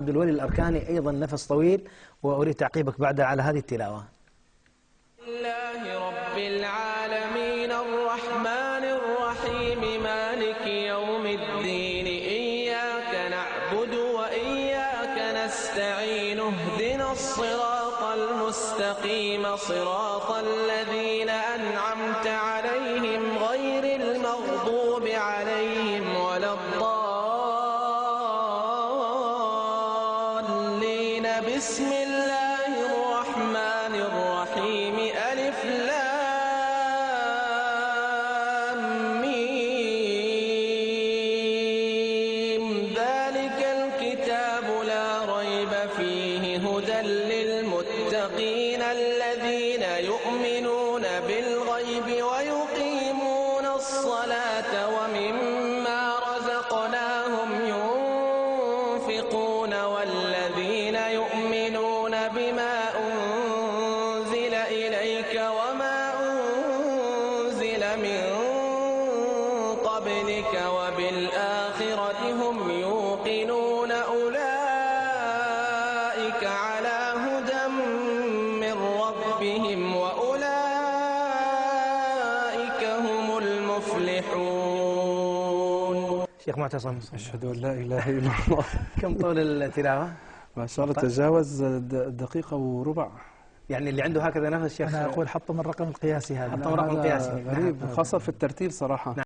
عبد الولي الأركاني أيضا نفس طويل، وأريد تعقيبك بعدها على هذه التلاوة. لله رب العالمين الرحمن الرحيم مالك يوم الدين إياك نعبد وإياك نستعين اهدنا الصراط المستقيم صراط الذين أنعمت عليهم غير المغضوب عليهم ولا الضالين. بسم الله الرحمن الرحيم ألف لام ميم ذلك الكتاب لا ريب فيه هدى للمتقين الذين يؤمنون بالغيب ويقيمون الصلاة ومما رزقناهم ينفقون والذين يؤمنون بما أنزل إليك وما أنزل من قبلك وبالآخرة هم يوقنون أولئك على هدى من ربهم وأولئك هم المفلحون. شيخ معتصم، أشهد أن لا إله إلا الله. كم طول التلاوة؟ ما شاء الله تجاوز دقيقة وربع. يعني اللي عنده هكذا نفس شيخ، أنا أقول حطم الرقم القياسي هذا. حطم الرقم القياسي غريب، خاصة في الترتيل صراحة.